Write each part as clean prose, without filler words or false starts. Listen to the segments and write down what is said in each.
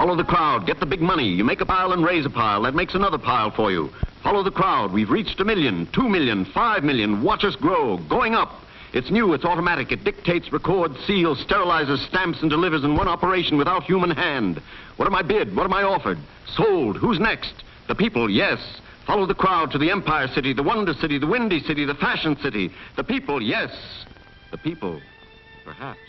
Follow the crowd. Get the big money. You make a pile and raise a pile. That makes another pile for you. Follow the crowd. We've reached 1 million, 2 million, 5 million. Watch us grow. Going up. It's new. It's automatic. It dictates, records, seals, sterilizes, stamps, and delivers in one operation without human hand. What am I bid? What am I offered? Sold. Who's next? The people, yes. Follow the crowd to the Empire City, the Wonder City, the Windy City, the Fashion City. The people, yes. The people, perhaps.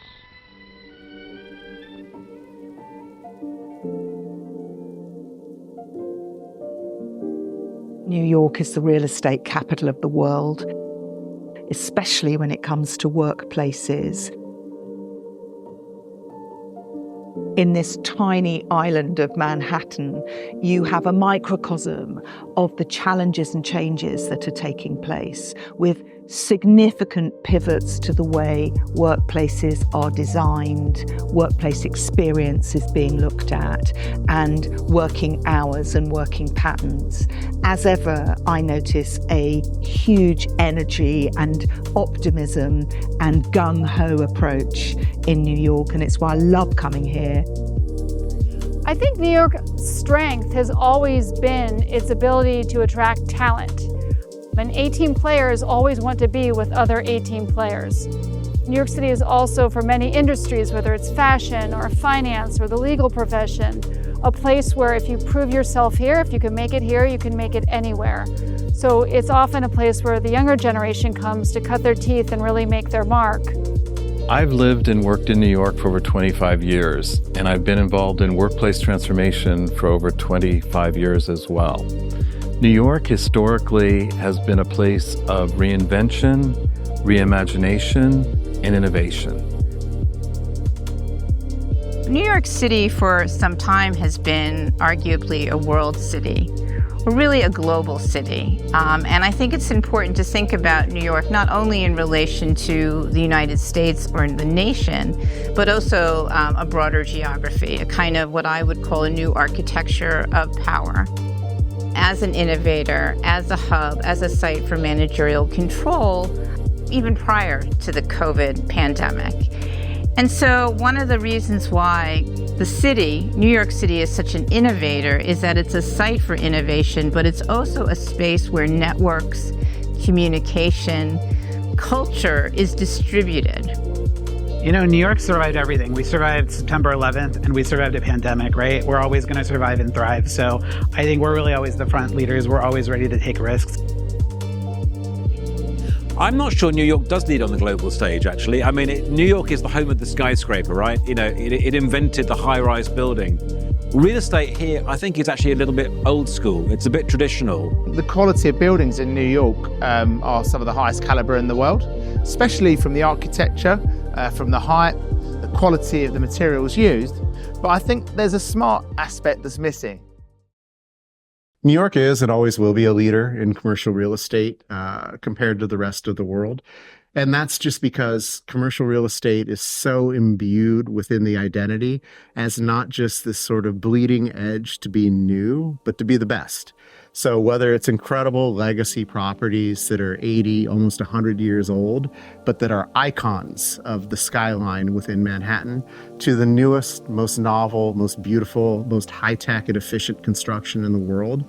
New York is the real estate capital of the world, especially when it comes to workplaces. In this tiny island of Manhattan, you have a microcosm of the challenges and changes that are taking place, with significant pivots to the way workplaces are designed, workplace experiences being looked at, and working hours and working patterns. As ever, I notice a huge energy and optimism and gung-ho approach in New York, and it's why I love coming here. I think New York's strength has always been its ability to attract talent. And 18 players always want to be with other 18 players. New York City is also, for many industries, whether it's fashion or finance or the legal profession, a place where if you prove yourself here, if you can make it here, you can make it anywhere. So it's often a place where the younger generation comes to cut their teeth and really make their mark. I've lived and worked in New York for over 25 years, and I've been involved in workplace transformation for over 25 years as well. New York historically has been a place of reinvention, reimagination, and innovation. New York City for some time has been arguably a world city, or really a global city. And I think it's important to think about New York not only in relation to the United States or the nation, but also a broader geography, a kind of what I would call a new architecture of power. As an innovator, as a hub, as a site for managerial control, even prior to the COVID pandemic. And so one of the reasons why the city, New York City, is such an innovator is that it's a site for innovation, but it's also a space where networks, communication, culture is distributed. You know, New York survived everything. We survived September 11th and we survived a pandemic, right? We're always going to survive and thrive. So I think we're really always the front leaders. We're always ready to take risks. I'm not sure New York does lead on the global stage, actually. I mean, New York is the home of the skyscraper, right? You know, it invented the high-rise building. Real estate here, I think, is actually a little bit old school. It's a bit traditional. The quality of buildings in New York are some of the highest caliber in the world, especially from the architecture, from the height, the quality of the materials used. But I think there's a smart aspect that's missing. New York is and always will be a leader in commercial real estate compared to the rest of the world. And that's just because commercial real estate is so imbued within the identity as not just this sort of bleeding edge to be new, but to be the best. So whether it's incredible legacy properties that are 80, almost 100 years old, but that are icons of the skyline within Manhattan, to the newest, most novel, most beautiful, most high-tech and efficient construction in the world,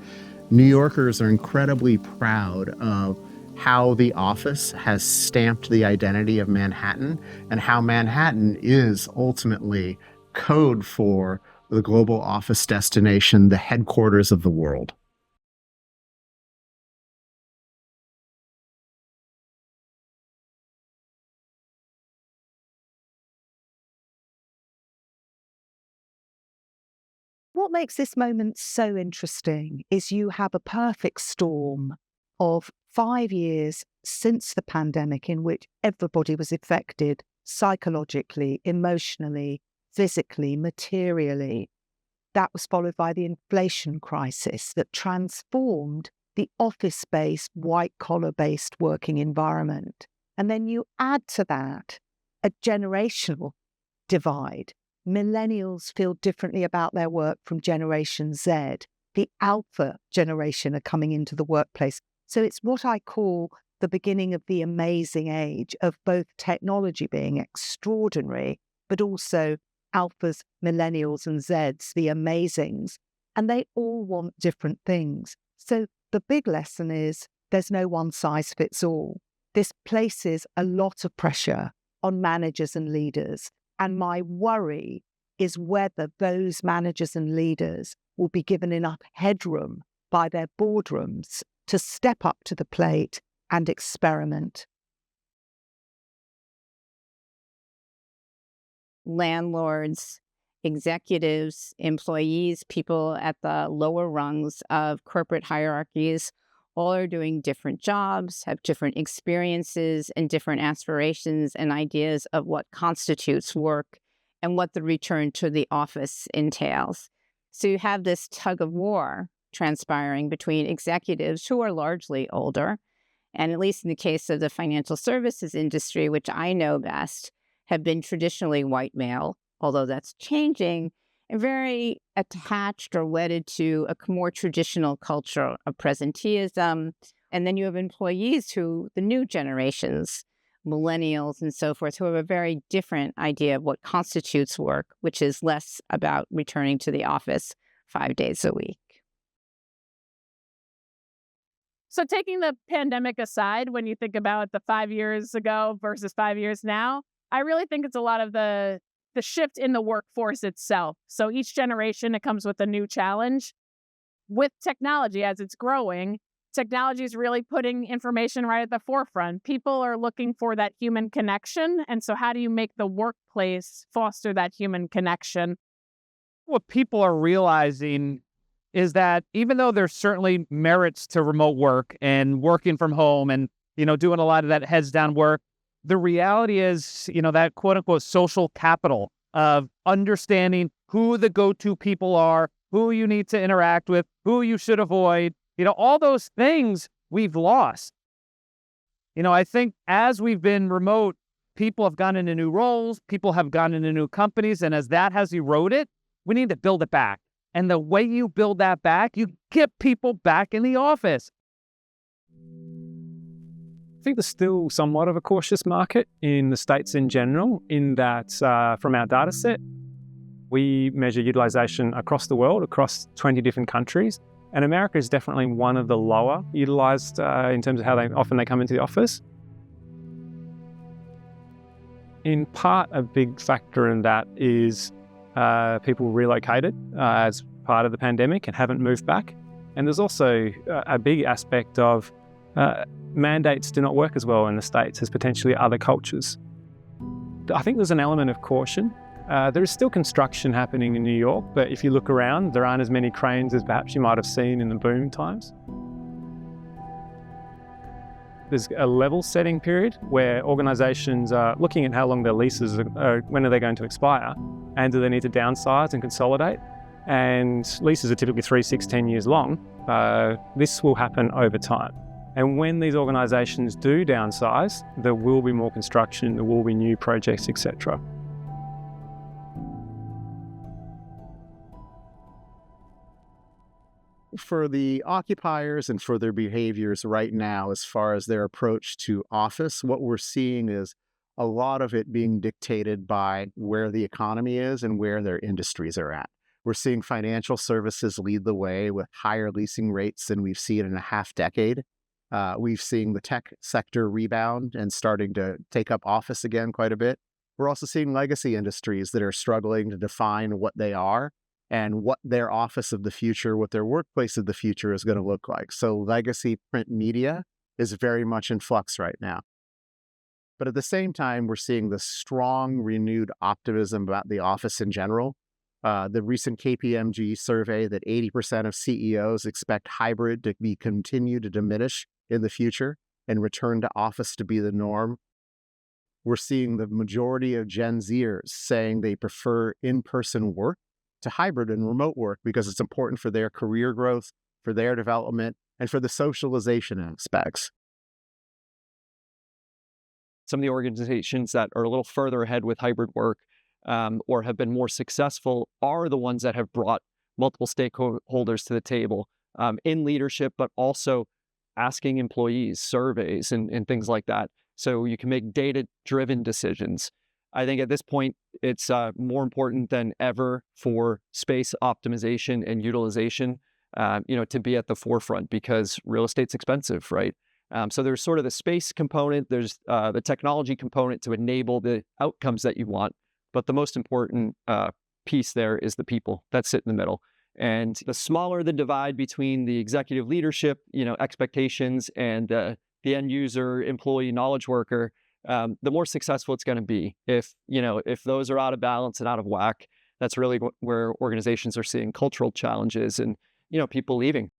New Yorkers are incredibly proud of how the office has stamped the identity of Manhattan and how Manhattan is ultimately code for the global office destination, the headquarters of the world. What makes this moment so interesting is you have a perfect storm of 5 years since the pandemic in which everybody was affected psychologically, emotionally, physically, materially. That was followed by the inflation crisis that transformed the office-based, white-collar-based working environment. And then you add to that a generational divide. Millennials feel differently about their work from Generation Z. The alpha generation are coming into the workplace. So it's what I call the beginning of the amazing age of both technology being extraordinary, but also alphas, millennials, and Zs, the amazings, and they all want different things. So the big lesson is there's no one size fits all. This places a lot of pressure on managers and leaders. And my worry is whether those managers and leaders will be given enough headroom by their boardrooms to step up to the plate and experiment. Landlords, executives, employees, people at the lower rungs of corporate hierarchies all are doing different jobs, have different experiences and different aspirations and ideas of what constitutes work and what the return to the office entails. So you have this tug of war transpiring between executives who are largely older, and at least in the case of the financial services industry, which I know best, have been traditionally white male, although that's changing, and very attached or wedded to a more traditional culture of presenteeism. And then you have employees who, the new generations, millennials and so forth, who have a very different idea of what constitutes work, which is less about returning to the office 5 days a week. So taking the pandemic aside, when you think about the 5 years ago versus 5 years now, I really think it's a lot of the shift in the workforce itself. So each generation, it comes with a new challenge. With technology, as it's growing, technology is really putting information right at the forefront. People are looking for that human connection. And so how do you make the workplace foster that human connection? What people are realizing is that even though there's certainly merits to remote work and working from home and, doing a lot of that heads down work, the reality is, that quote unquote social capital of understanding who the go-to people are, who you need to interact with, who you should avoid, all those things we've lost. I think as we've been remote, people have gone into new roles, people have gone into new companies, and as that has eroded, we need to build it back. And the way you build that back, you get people back in the office. I think there's still somewhat of a cautious market in the States in general, in that from our data set, we measure utilization across the world, across 20 different countries. And America is definitely one of the lower utilized in terms of how often they come into the office. In part, a big factor in that is people relocated as part of the pandemic and haven't moved back. And there's also a big aspect of mandates do not work as well in the States as potentially other cultures. I think there's an element of caution. There is still construction happening in New York, but if you look around, there aren't as many cranes as perhaps you might have seen in the boom times. There's a level setting period where organizations are looking at how long their leases are, when are they going to expire, and do they need to downsize and consolidate? And leases are typically 3, 6, 10 years long. This will happen over time. And when these organizations do downsize, there will be more construction, there will be new projects, etc. For the occupiers and for their behaviors right now, as far as their approach to office, what we're seeing is a lot of it being dictated by where the economy is and where their industries are at. We're seeing financial services lead the way with higher leasing rates than we've seen in a half decade. We've seen the tech sector rebound and starting to take up office again quite a bit. We're also seeing legacy industries that are struggling to define what they are and what their office of the future, what their workplace of the future is going to look like. So legacy print media is very much in flux right now. But at the same time, we're seeing the strong, renewed optimism about the office in general. The recent KPMG survey that 80% of CEOs expect hybrid to continue to diminish in the future and return to office to be the norm. We're seeing the majority of Gen Zers saying they prefer in-person work to hybrid and remote work because it's important for their career growth, for their development, and for the socialization aspects. Some of the organizations that are a little further ahead with hybrid work or have been more successful are the ones that have brought multiple stakeholders to the table in leadership, but also asking employees surveys and things like that. So you can make data-driven decisions. I think at this point, it's more important than ever for space optimization and utilization, to be at the forefront, because real estate's expensive, right? So there's sort of the space component, there's the technology component to enable the outcomes that you want. But the most important piece there is the people that sit in the middle. And the smaller the divide between the executive leadership, expectations, and the end user, employee, knowledge worker, the more successful it's going to be. If those are out of balance and out of whack, that's really where organizations are seeing cultural challenges and, people leaving.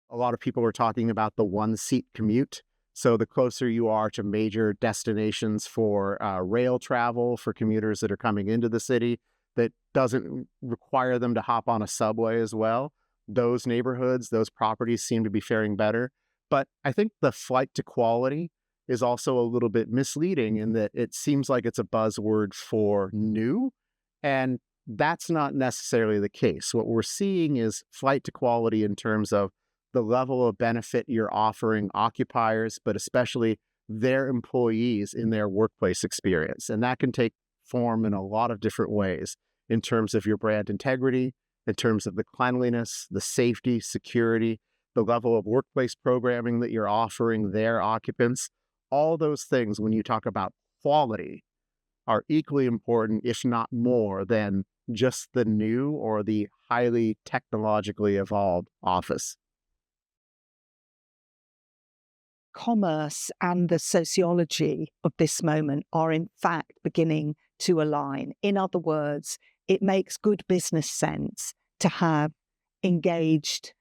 A lot of people are talking about the one-seat commute. So the closer you are to major destinations for rail travel for commuters that are coming into the city, that doesn't require them to hop on a subway as well, those neighborhoods, those properties seem to be faring better. But I think the flight to quality is also a little bit misleading in that it seems like it's a buzzword for new, and that's not necessarily the case. What we're seeing is flight to quality in terms of the level of benefit you're offering occupiers, but especially their employees in their workplace experience. And that can take form in a lot of different ways in terms of your brand integrity, in terms of the cleanliness, the safety, security, the level of workplace programming that you're offering their occupants. All those things, when you talk about quality, are equally important, if not more, than just the new or the highly technologically evolved office. Commerce and the sociology of this moment are in fact beginning to align. In other words, it makes good business sense to have engaged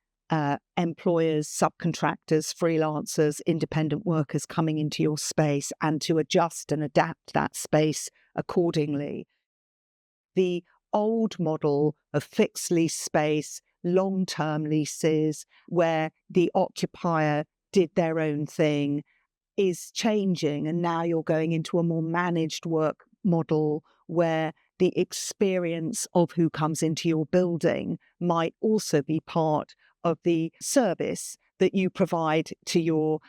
employers, subcontractors, freelancers, independent workers coming into your space and to adjust and adapt that space accordingly. The old model of fixed lease space, long-term leases, where the occupier did their own thing, is changing. And now you're going into a more managed work model where the experience of who comes into your building might also be part of the service that you provide to your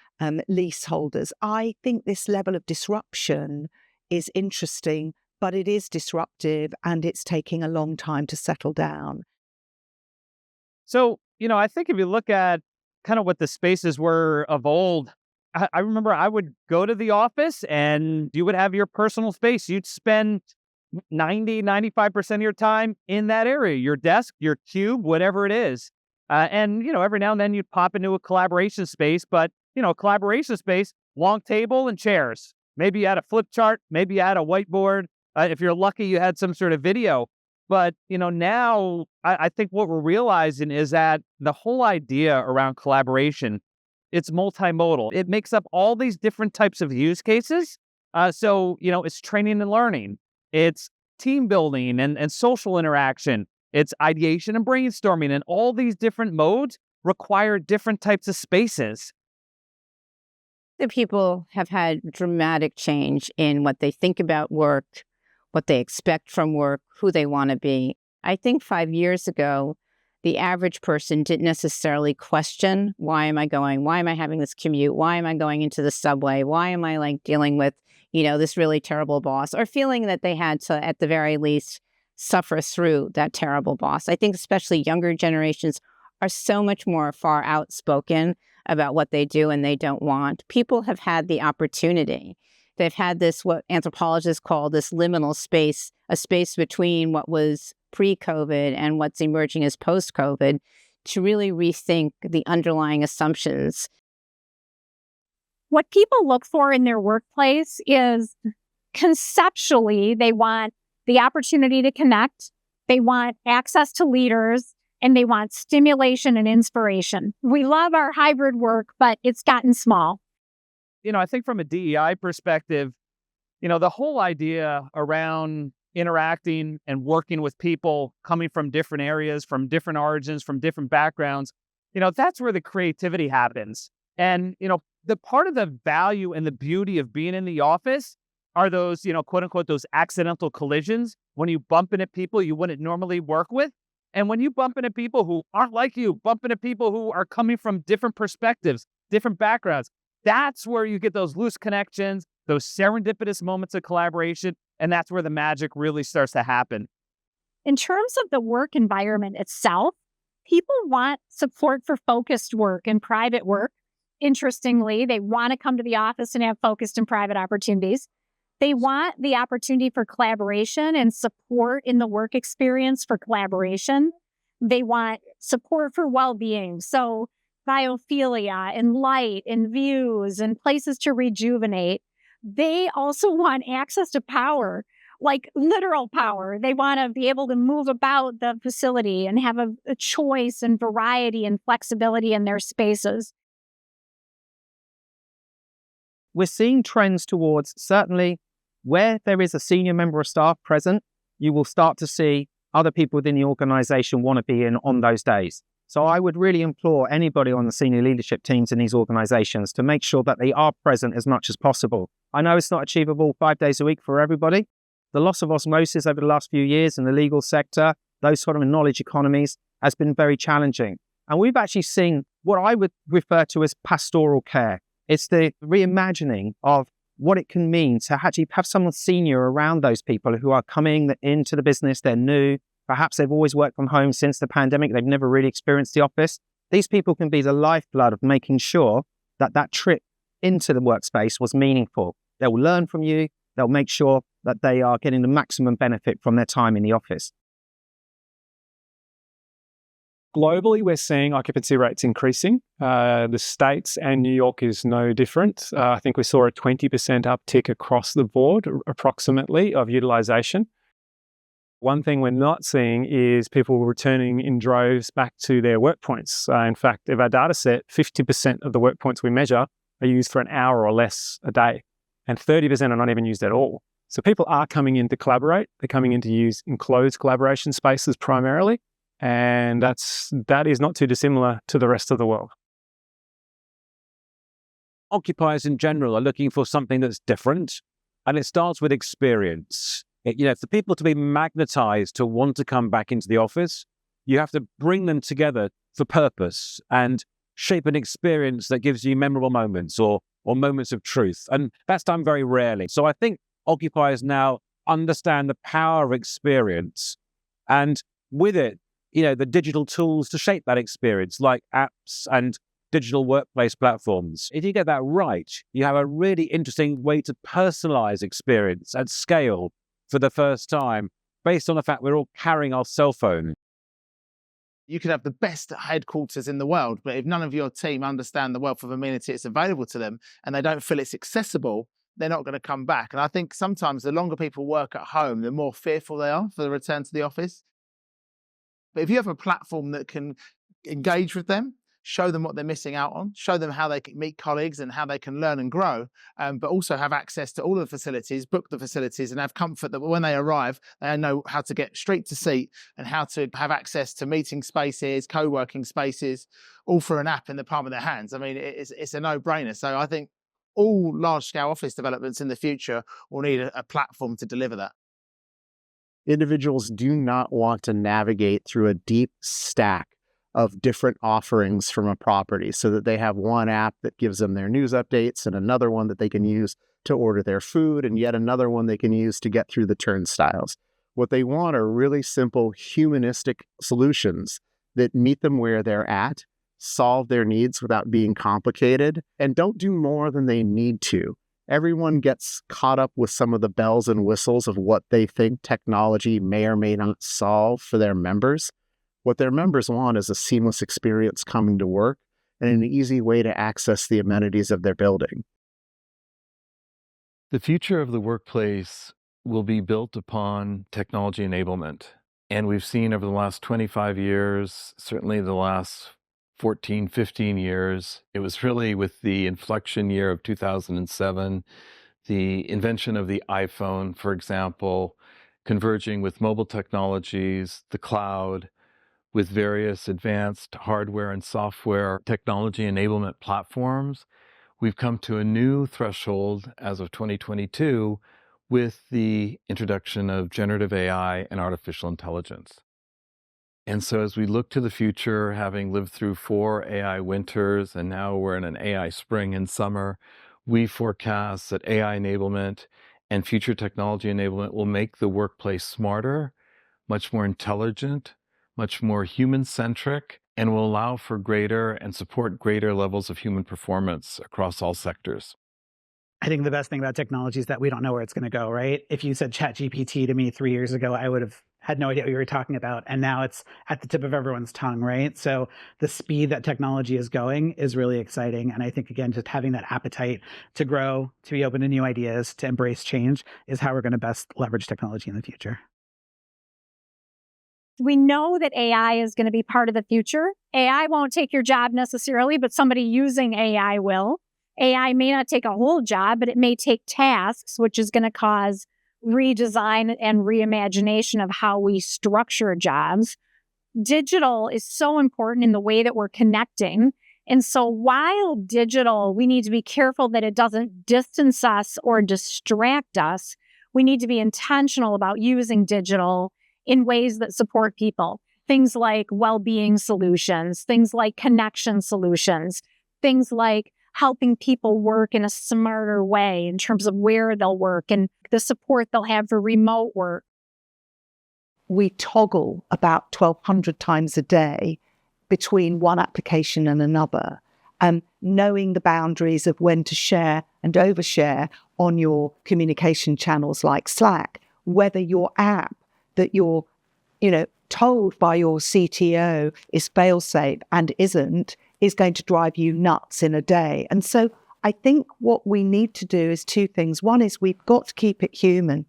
leaseholders. I think this level of disruption is interesting, but it is disruptive and it's taking a long time to settle down. So, I think if you look at kind of what the spaces were of old, I remember I would go to the office and you would have your personal space. You'd spend 95% of your time in that area, your desk, your cube, whatever it is. And every now and then you'd pop into a collaboration space, but, collaboration space, long table and chairs. Maybe you had a flip chart, maybe you had a whiteboard. If you're lucky, you had some sort of video. But, now I think what we're realizing is that the whole idea around collaboration, it's multimodal. It makes up all these different types of use cases. So, it's training and learning. It's team building and social interaction. It's ideation and brainstorming. And all these different modes require different types of spaces. The people have had dramatic change in what they think about work, what they expect from work, who they want to be. I think 5 years ago, the average person didn't necessarily question, why am I going? Why am I having this commute? Why am I going into the subway? Why am I dealing with, this really terrible boss? Or feeling that they had to, at the very least, suffer through that terrible boss. I think especially younger generations are so much more far outspoken about what they do and they don't want. People have had the opportunity. They've had this, what anthropologists call this liminal space, a space between what was pre-COVID and what's emerging as post-COVID, to really rethink the underlying assumptions. What people look for in their workplace is conceptually, they want the opportunity to connect, they want access to leaders, and they want stimulation and inspiration. We love our hybrid work, but it's gotten small. I think from a DEI perspective, the whole idea around interacting and working with people coming from different areas, from different origins, from different backgrounds, that's where the creativity happens. And, the part of the value and the beauty of being in the office are those, quote unquote, those accidental collisions when you bump into people you wouldn't normally work with. And when you bump into people who aren't like you, bump into people who are coming from different perspectives, different backgrounds, that's where you get those loose connections. those serendipitous moments of collaboration, and that's where the magic really starts to happen. In terms of the work environment itself, people want support for focused work and private work. Interestingly, they want to come to the office and have focused and private opportunities. They want the opportunity for collaboration and support in the work experience for collaboration. They want support for well-being. So biophilia and light and views and places to rejuvenate. They also want access to power, like literal power. They want to be able to move about the facility and have a choice and variety and flexibility in their spaces. We're seeing trends towards, certainly where there is a senior member of staff present, you will start to see other people within the organization want to be in on those days. So I would really implore anybody on the senior leadership teams in these organizations to make sure that they are present as much as possible. I know it's not achievable 5 days a week for everybody. The loss of osmosis over the last few years in the legal sector, those sort of knowledge economies, has been very challenging. And we've actually seen what I would refer to as pastoral care. It's the reimagining of what it can mean to actually have someone senior around those people who are coming into the business, they're new, perhaps they've always worked from home since the pandemic, they've never really experienced the office. These people can be the lifeblood of making sure that that trip into the workspace was meaningful. They'll learn from you, they'll make sure that they are getting the maximum benefit from their time in the office. Globally, we're seeing occupancy rates increasing. The States and New York is no different. I think we saw a 20% uptick across the board, approximately, of utilization. One thing we're not seeing is people returning in droves back to their work points. In fact, of our data set, 50% of the work points we measure are used for an hour or less a day, and 30% are not even used at all. So people are coming in to collaborate. They're coming in to use enclosed collaboration spaces primarily. And that is not too dissimilar to the rest of the world. Occupiers in general are looking for something that's different, and it starts with experience. For people to be magnetized to want to come back into the office, you have to bring them together for purpose and shape an experience that gives you memorable moments or moments of truth. And that's done very rarely. So I think occupiers now understand the power of experience, and with it, the digital tools to shape that experience, like apps and digital workplace platforms. If you get that right, you have a really interesting way to personalize experience at scale for the first time, based on the fact we're all carrying our cell phone. You could have the best headquarters in the world, but if none of your team understand the wealth of amenities available to them and they don't feel it's accessible, they're not going to come back. And I think sometimes the longer people work at home, the more fearful they are for the return to the office. But if you have a platform that can engage with them, show them what they're missing out on, show them how they can meet colleagues and how they can learn and grow, but also have access to all the facilities, book the facilities, and have comfort that when they arrive, they know how to get street to seat and how to have access to meeting spaces, co-working spaces, all through an app in the palm of their hands. I mean, it's a no-brainer. So I think all large-scale office developments in the future will need a platform to deliver that. Individuals do not want to navigate through a deep stack of different offerings from a property so that they have one app that gives them their news updates and another one that they can use to order their food and yet another one they can use to get through the turnstiles. What they want are really simple humanistic solutions that meet them where they're at, solve their needs without being complicated, and don't do more than they need to. Everyone gets caught up with some of the bells and whistles of what they think technology may or may not solve for their members. What their members want is a seamless experience coming to work and an easy way to access the amenities of their building. The future of the workplace will be built upon technology enablement. And we've seen over the last 25 years, certainly the last 14, 15 years, it was really with the inflection year of 2007, the invention of the iPhone, for example, converging with mobile technologies, the cloud, with various advanced hardware and software technology enablement platforms. We've come to a new threshold as of 2022 with the introduction of generative AI and artificial intelligence. And so as we look to the future, having lived through 4 AI winters, and now we're in an AI spring and summer, We forecast that AI enablement and future technology enablement will make the workplace smarter, much more intelligent, much more human-centric, and will allow for greater and support greater levels of human performance across all sectors. I think the best thing about technology is that we don't know where it's going to go, right? If you said ChatGPT to me 3 years ago, I would have had no idea what you were talking about. And now it's at the tip of everyone's tongue, right? So the speed that technology is going is really exciting. And I think, again, just having that appetite to grow, to be open to new ideas, to embrace change is how we're going to best leverage technology in the future. We know that AI is going to be part of the future. AI won't take your job necessarily, but somebody using AI will. AI may not take a whole job, but it may take tasks, which is going to cause redesign and reimagination of how we structure jobs. Digital is so important in the way that we're connecting. And so while digital, we need to be careful that it doesn't distance us or distract us. We need to be intentional about using digital in ways that support people. Things like well-being solutions, things like connection solutions, things like helping people work in a smarter way in terms of where they'll work and the support they'll have for remote work. We toggle about 1,200 times a day between one application and another, knowing the boundaries of when to share and overshare on your communication channels like Slack, whether your app that you're, told by your CTO is fail-safe and isn't, is going to drive you nuts in a day. And so I think what we need to do is two things. One is we've got to keep it human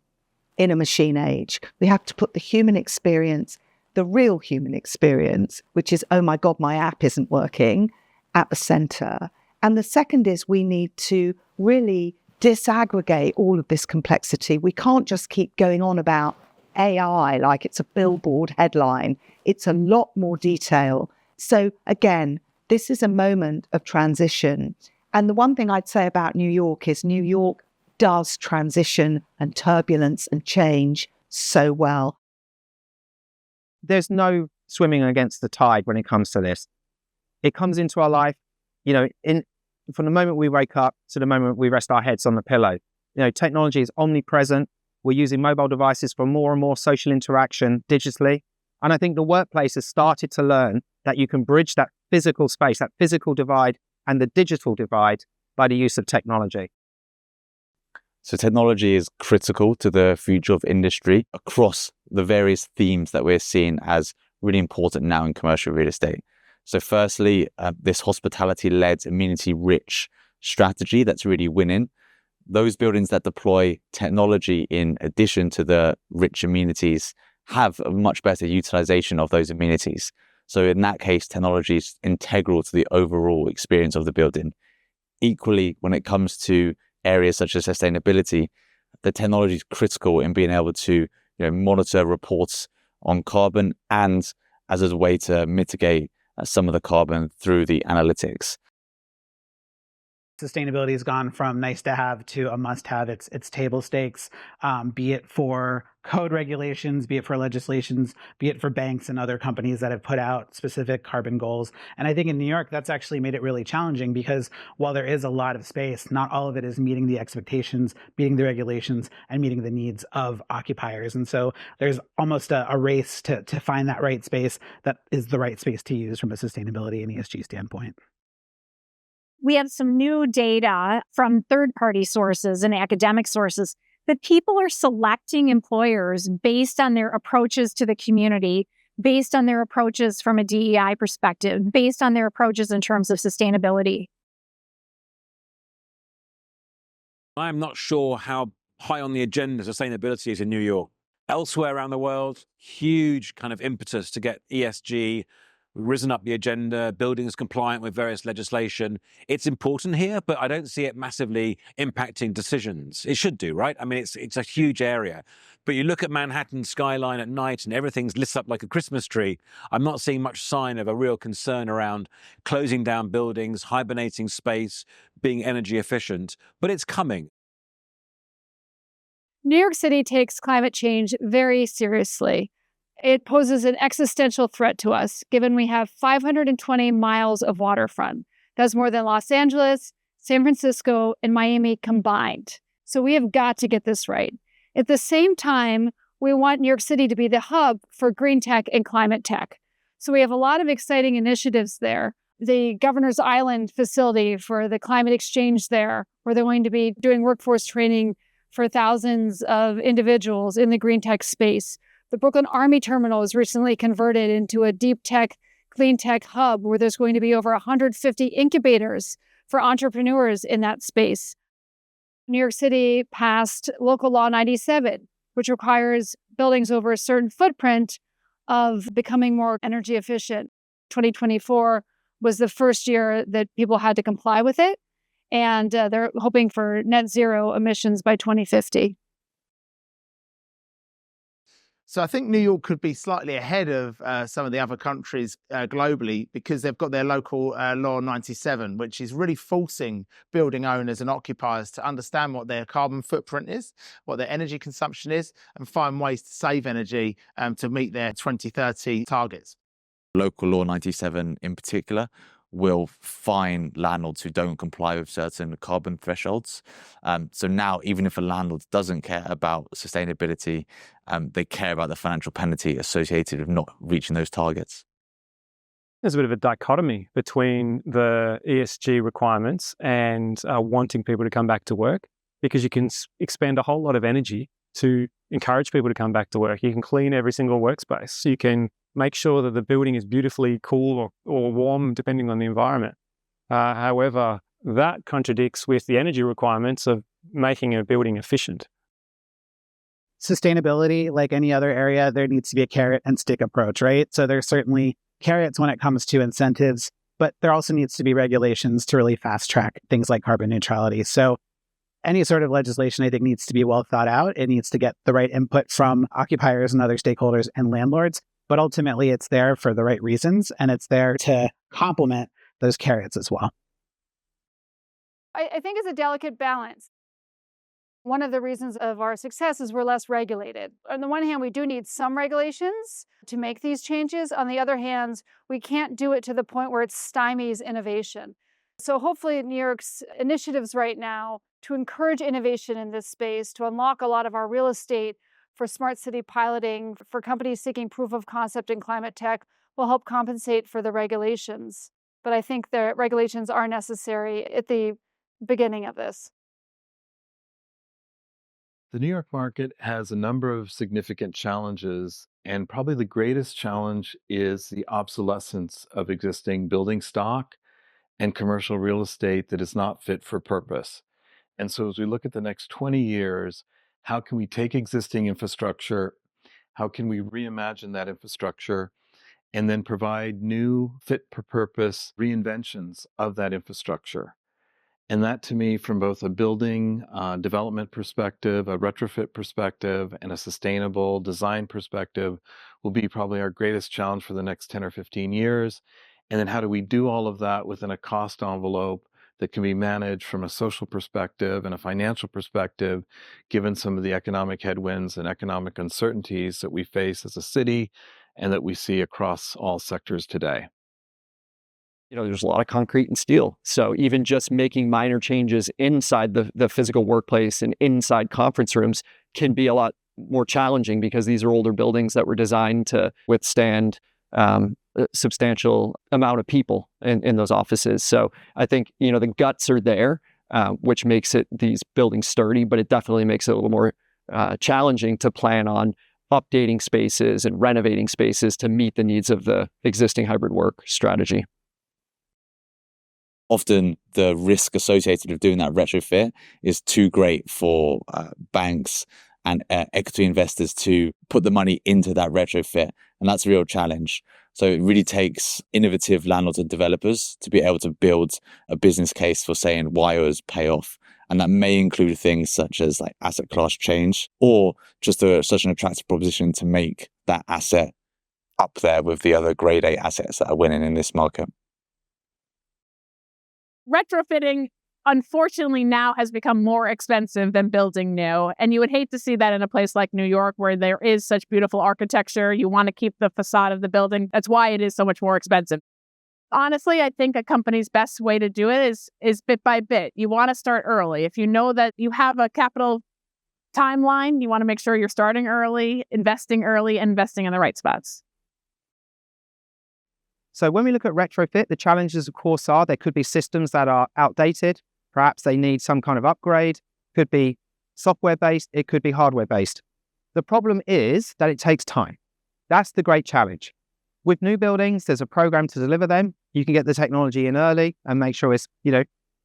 in a machine age. We have to put the human experience, the real human experience, which is, oh my God, my app isn't working, at the center. And the second is we need to really disaggregate all of this complexity. We can't just keep going on about AI like it's a billboard headline. It's a lot more detail. So again, this is a moment of transition. And the one thing I'd say about New York is New York does transition and turbulence and change so well. There's no swimming against the tide when it comes to this. It comes into our life, from the moment we wake up to the moment we rest our heads on the pillow. Technology is omnipresent. We're using mobile devices for more and more social interaction digitally. And I think the workplace has started to learn that you can bridge that physical space, that physical divide and the digital divide by the use of technology. So technology is critical to the future of industry across the various themes that we're seeing as really important now in commercial real estate. So firstly, this hospitality-led, amenity-rich strategy that's really winning. Those buildings that deploy technology in addition to the rich amenities have a much better utilization of those amenities. So in that case, technology is integral to the overall experience of the building. Equally, when it comes to areas such as sustainability, the technology is critical in being able to monitor reports on carbon and as a way to mitigate some of the carbon through the analytics. Sustainability has gone from nice to have to a must have. It's table stakes, be it for code regulations, be it for legislations, be it for banks and other companies that have put out specific carbon goals. And I think in New York, that's actually made it really challenging because while there is a lot of space, not all of it is meeting the expectations, meeting the regulations, and meeting the needs of occupiers. And so there's almost a race to find that right space that is the right space to use from a sustainability and ESG standpoint. We have some new data from third-party sources and academic sources that people are selecting employers based on their approaches to the community, based on their approaches from a DEI perspective, based on their approaches in terms of sustainability. I'm not sure how high on the agenda sustainability is in New York. Elsewhere around the world, huge kind of impetus to get ESG risen up the agenda, buildings compliant with various legislation. It's important here, but I don't see it massively impacting decisions. It should do, right? I mean, it's a huge area. But you look at Manhattan skyline at night and everything's lit up like a Christmas tree. I'm not seeing much sign of a real concern around closing down buildings, hibernating space, being energy efficient, but it's coming. New York City takes climate change very seriously. It poses an existential threat to us, given we have 520 miles of waterfront. That's more than Los Angeles, San Francisco, and Miami combined. So we have got to get this right. At the same time, we want New York City to be the hub for green tech and climate tech. So we have a lot of exciting initiatives there. The Governor's Island facility for the climate exchange there, where they're going to be doing workforce training for thousands of individuals in the green tech space. The Brooklyn Army Terminal was recently converted into a deep tech, clean tech hub where there's going to be over 150 incubators for entrepreneurs in that space. New York City passed Local Law 97, which requires buildings over a certain footprint of becoming more energy efficient. 2024 was the first year that people had to comply with it, and they're hoping for net zero emissions by 2050. So I think New York could be slightly ahead of some of the other countries globally because they've got their local law 97, which is really forcing building owners and occupiers to understand what their carbon footprint is, what their energy consumption is, and find ways to save energy to meet their 2030 targets. Local Law 97 in particular will fine landlords who don't comply with certain carbon thresholds. So now, even if a landlord doesn't care about sustainability, they care about the financial penalty associated with not reaching those targets. There's a bit of a dichotomy between the ESG requirements and wanting people to come back to work, because you can expend a whole lot of energy to encourage people to come back to work. You can clean every single workspace. You can make sure that the building is beautifully cool or warm, depending on the environment. However, that contradicts with the energy requirements of making a building efficient. Sustainability, like any other area, there needs to be a carrot and stick approach, right? So there's certainly carrots when it comes to incentives, but there also needs to be regulations to really fast track things like carbon neutrality. So any sort of legislation, I think, needs to be well thought out. It needs to get the right input from occupiers and other stakeholders and landlords. But ultimately, it's there for the right reasons, and it's there to complement those carrots as well. I think it's a delicate balance. One of the reasons of our success is we're less regulated. On the one hand, we do need some regulations to make these changes. On the other hand, we can't do it to the point where it stymies innovation. So hopefully New York's initiatives right now to encourage innovation in this space, to unlock a lot of our real estate for smart city piloting, for companies seeking proof of concept in climate tech, will help compensate for the regulations. But I think the regulations are necessary at the beginning of this. The New York market has a number of significant challenges, and probably the greatest challenge is the obsolescence of existing building stock and commercial real estate that is not fit for purpose. And so as we look at the next 20 years, how can we take existing infrastructure? How can we reimagine that infrastructure and then provide new fit-for-purpose reinventions of that infrastructure? And that, to me, from both a building development perspective, a retrofit perspective, and a sustainable design perspective, will be probably our greatest challenge for the next 10 or 15 years. And then how do we do all of that within a cost envelope that can be managed from a social perspective and a financial perspective, given some of the economic headwinds and economic uncertainties that we face as a city and that we see across all sectors today. There's a lot of concrete and steel. So even just making minor changes inside the physical workplace and inside conference rooms can be a lot more challenging, because these are older buildings that were designed to withstand a substantial amount of people in those offices. So I think, the guts are there, which makes these buildings sturdy, but it definitely makes it a little more challenging to plan on updating spaces and renovating spaces to meet the needs of the existing hybrid work strategy. Often the risk associated with doing that retrofit is too great for banks and equity investors to put the money into that retrofit. And that's a real challenge. So it really takes innovative landlords and developers to be able to build a business case for saying why it was pay off. And that may include things such as like asset class change, or just such an attractive proposition to make that asset up there with the other grade A assets that are winning in this market. Retrofitting, unfortunately, now has become more expensive than building new. And you would hate to see that in a place like New York, where there is such beautiful architecture. You want to keep the facade of the building. That's why it is so much more expensive. Honestly, I think a company's best way to do it is bit by bit. You want to start early. If you know that you have a capital timeline, you want to make sure you're starting early, and investing in the right spots. So when we look at retrofit, the challenges, of course, are there could be systems that are outdated. Perhaps they need some kind of upgrade. Could be software-based. It could be hardware-based. The problem is that it takes time. That's the great challenge. With new buildings, there's a program to deliver them. You can get the technology in early and make sure it's,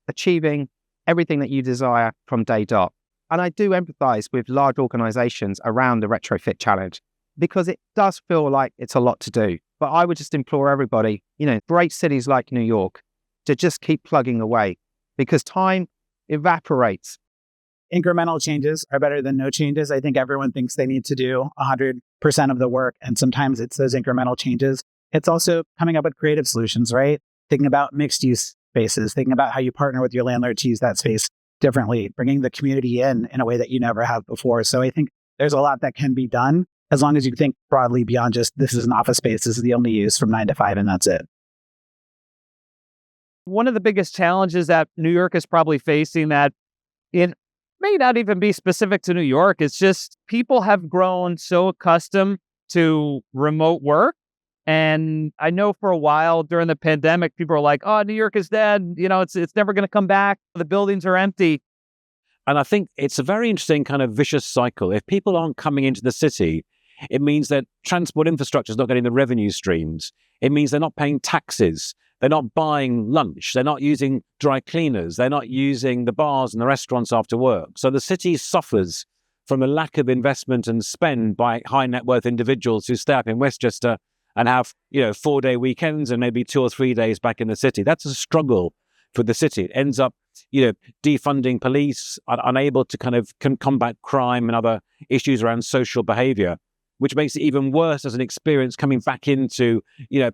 achieving everything that you desire from day dot. And I do empathize with large organizations around the retrofit challenge because it does feel like it's a lot to do. But I would just implore everybody, great cities like New York, to just keep plugging away because time evaporates. Incremental changes are better than no changes. I think everyone thinks they need to do 100% of the work. And sometimes it's those incremental changes. It's also coming up with creative solutions, right? Thinking about mixed use spaces, thinking about how you partner with your landlord to use that space differently, bringing the community in a way that you never have before. So I think there's a lot that can be done as long as you think broadly beyond just this is an office space, this is the only use from 9 to 5, and that's it. One of the biggest challenges that New York is probably facing that it may not even be specific to New York. It's just people have grown so accustomed to remote work. And I know for a while during the pandemic, people were like, oh, New York is dead. It's never going to come back. The buildings are empty. And I think it's a very interesting kind of vicious cycle. If people aren't coming into the city, it means that transport infrastructure is not getting the revenue streams. It means they're not paying taxes. They're not buying lunch. They're not using dry cleaners. They're not using the bars and the restaurants after work. So the city suffers from a lack of investment and spend by high net worth individuals who stay up in Westchester and have, 4-day weekends and maybe 2 or 3 days back in the city. That's a struggle for the city. It ends up, defunding police, unable to kind of combat crime and other issues around social behavior, which makes it even worse as an experience coming back into,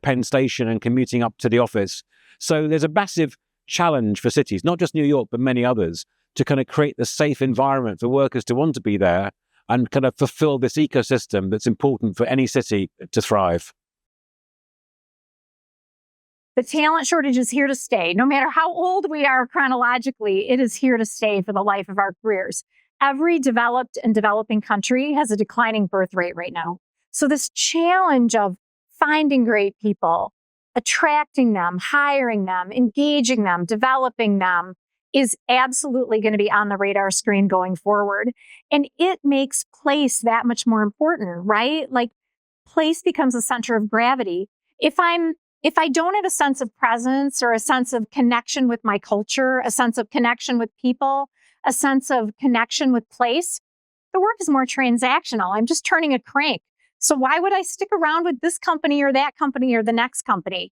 Penn Station and commuting up to the office. So there's a massive challenge for cities, not just New York, but many others, to kind of create the safe environment for workers to want to be there and kind of fulfill this ecosystem that's important for any city to thrive. The talent shortage is here to stay. No matter how old we are chronologically, it is here to stay for the life of our careers. Every developed and developing country has a declining birth rate right now. So this challenge of finding great people, attracting them, hiring them, engaging them, developing them is absolutely going to be on the radar screen going forward. And it makes place that much more important, right? Like place becomes a center of gravity. If I don't have a sense of presence or a sense of connection with my culture, a sense of connection with people, a sense of connection with place, the work is more transactional. I'm just turning a crank. So why would I stick around with this company or that company or the next company?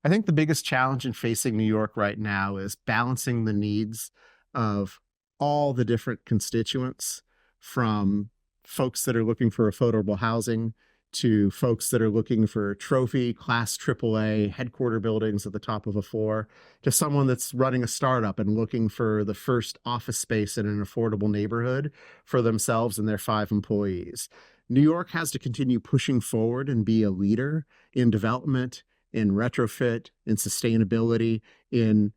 I think the biggest challenge in facing New York right now is balancing the needs of all the different constituents, from folks that are looking for affordable housing to folks that are looking for trophy class AAA headquarter buildings at the top of a floor, to someone that's running a startup and looking for the first office space in an affordable neighborhood for themselves and their 5 employees. New York has to continue pushing forward and be a leader in development, in retrofit, in sustainability, in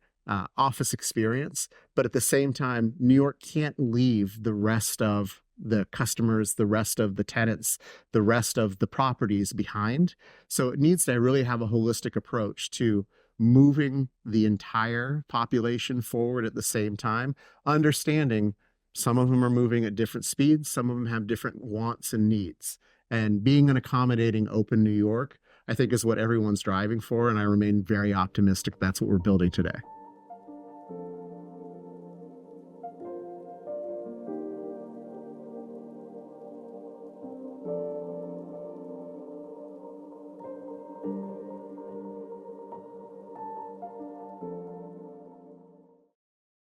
office experience. But at the same time, New York can't leave the rest of the customers, the rest of the tenants, the rest of the properties behind. So it needs to really have a holistic approach to moving the entire population forward at the same time, understanding some of them are moving at different speeds, some of them have different wants and needs. And being an accommodating, open New York, I think, is what everyone's driving for. And I remain very optimistic that's what we're building today.